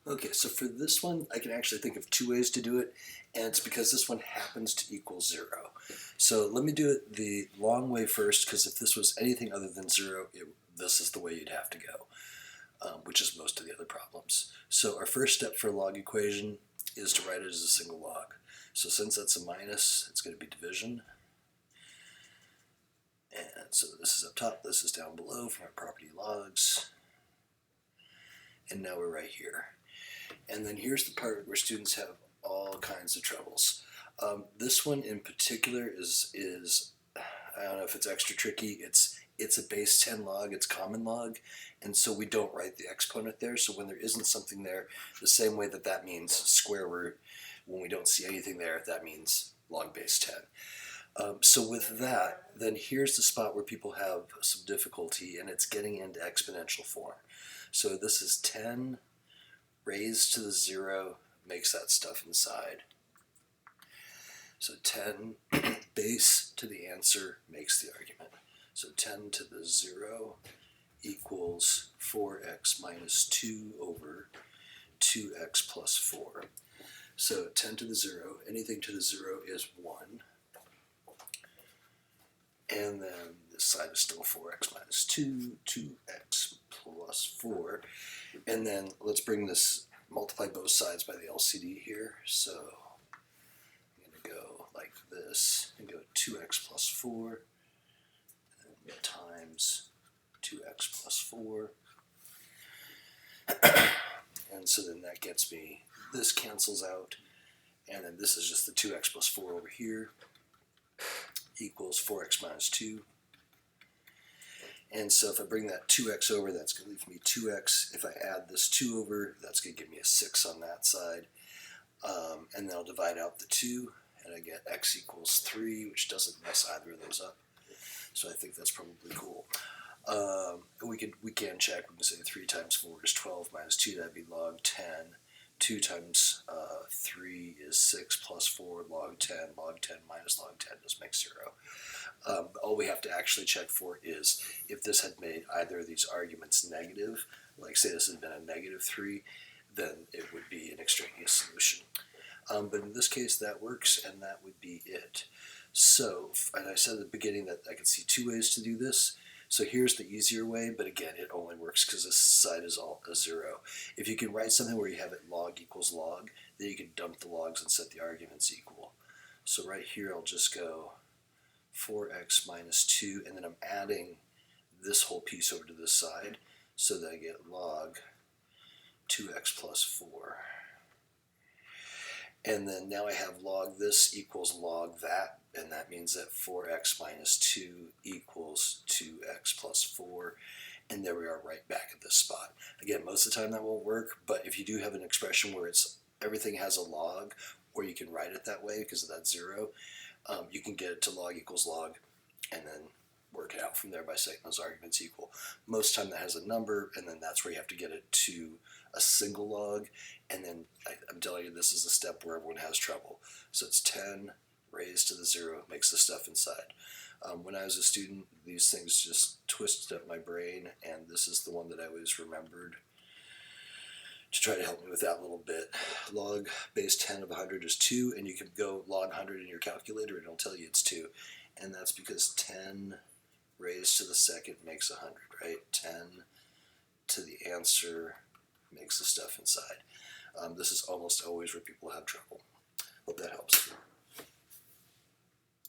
Okay, so for this one, I can actually think of two ways to do it, and it's because this one happens to equal 0. So let me do it the long way first, because if this was anything other than 0, this is the way you'd have to go, which is most of the other problems. So our first step for a log equation is to write it as a single log. So since that's a minus, it's going to be division. And so this is up top, this is down below from our property logs. And now we're right here. And then here's the part where students have all kinds of troubles. This one in particular is I don't know if it's extra tricky. It's a base 10 log, it's common log, and so we don't write the exponent there. So when there isn't something there, the same way that that means square root, when we don't see anything there, that means log base 10. So with that, then here's the spot where people have some difficulty, and it's getting into exponential form. So this is 10 raised to the 0 makes that stuff inside. So 10 base to the answer makes the argument. So 10 to the 0 equals 4x minus 2 over 2x plus 4. So 10 to the 0, anything to the 0 is 1. And then this side is still 4x minus 2, 2x plus 4. And then let's bring this, multiply both sides by the LCD here. So I'm going to go like this and go 2x plus 4 and times 2x plus 4. And so then that gets me, this cancels out. And then this is just the 2x plus 4 over here equals 4x minus 2. And so if I bring that 2x over, that's going to leave me 2x. If I add this 2 over, that's going to give me a 6 on that side. And then I'll divide out the 2, and I get x equals 3, which doesn't mess either of those up. So I think that's probably cool. We can check. We can say 3 times 4 is 12 minus 2, that'd be log 10. 2 times 3 is 6 plus 4 log 10. Log 10 minus log 10 just makes 0. All we have to actually check for is if this had made either of these arguments negative, like say this had been a negative 3, then it would be an extraneous solution. But in this case, that works, and that would be it. So, and I said at the beginning that I could see two ways to do this. So here's the easier way, but again, it only works because this side is all a 0. If you can write something where you have it log equals log, then you can dump the logs and set the arguments equal. So right here, I'll just go 4x minus 2, and then I'm adding this whole piece over to this side, so that I get log 2x plus 4. And then now I have log this equals log that, and that means that 4x minus 2 equals 2x plus 4. And there we are right back at this spot. Again, most of the time that won't work, but if you do have an expression where everything has a log, or you can write it that way because of that 0, you can get it to log equals log, and then work it out from there by setting those arguments equal. Most of the time that has a number, and then that's where you have to get it to a single log, and then I'm telling you, this is a step where everyone has trouble. So it's 10 raised to the 0 makes the stuff inside. When I was a student, these things just twisted up my brain, and this is the one that I always remembered to try to help me with that little bit. Log base 10 of 100 is 2, and you can go log 100 in your calculator and it'll tell you it's 2. And that's because 10 raised to the second makes 100, right? 10 to the answer makes the stuff inside. This is almost always where people have trouble. Hope that helps.